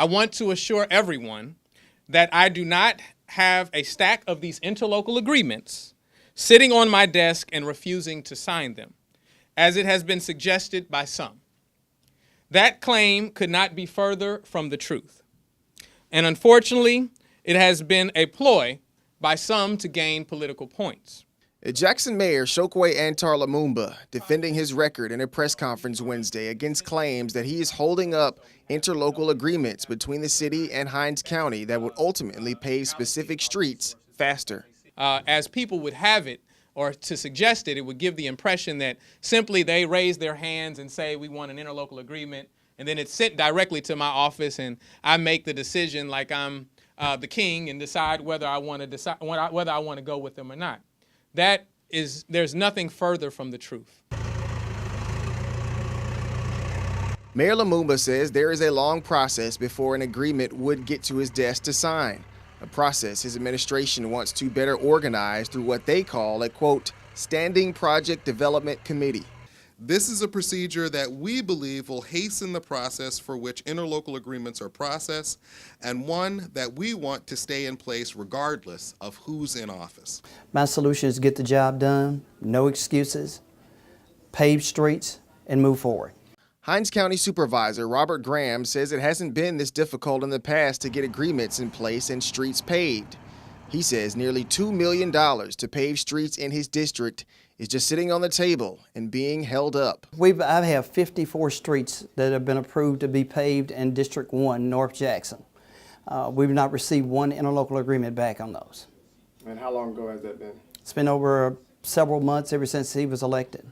I want to assure everyone that I do not have a stack of these interlocal agreements sitting on my desk and refusing to sign them, as it has been suggested by some. That claim could not be further from the truth. And unfortunately, it has been a ploy by some to gain political points. Jackson Mayor Chokwe Antar Lumumba defending his record in a press conference Wednesday against claims that he is holding up interlocal agreements between the city and Hinds County that would ultimately pave specific streets faster. As people would have it, or to suggest it, it would give the impression that simply they raise their hands and say we want an interlocal agreement, and then it's sent directly to my office and I make the decision like I'm the king and decide whether I want to go with them or not. There's nothing further from the truth. Mayor Lumumba says there is a long process before an agreement would get to his desk to sign, a process his administration wants to better organize through what they call a, quote, standing project development committee. This is a procedure that we believe will hasten the process for which interlocal agreements are processed, and one that we want to stay in place regardless of who's in office. My solution is get the job done, no excuses, pave streets, and move forward. Hinds County Supervisor Robert Graham says it hasn't been this difficult in the past to get agreements in place and streets paved. He says nearly $2 million to pave streets in his district is just sitting on the table and being held up. I have 54 streets that have been approved to be paved in District 1, North Jackson. We've not received one interlocal agreement back on those. And how long ago has that been? It's been over several months ever since he was elected.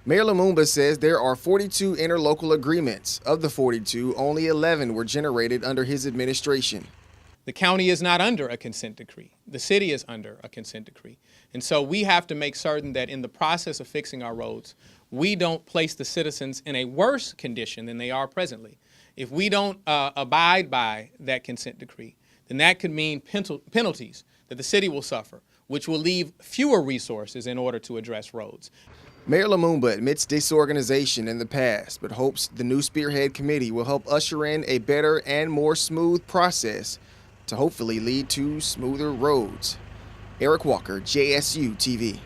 Mayor Lumumba says there are 42 interlocal agreements. Of the 42, only 11 were generated under his administration. The county is not under a consent decree. The city is under a consent decree. And so we have to make certain that in the process of fixing our roads, we don't place the citizens in a worse condition than they are presently. If we don't abide by that consent decree, then that could mean penalties that the city will suffer, which will leave fewer resources in order to address roads. Mayor Lumumba admits disorganization in the past, but hopes the new Spearhead Committee will help usher in a better and more smooth process to hopefully lead to smoother roads. Eric Walker, JSU-TV.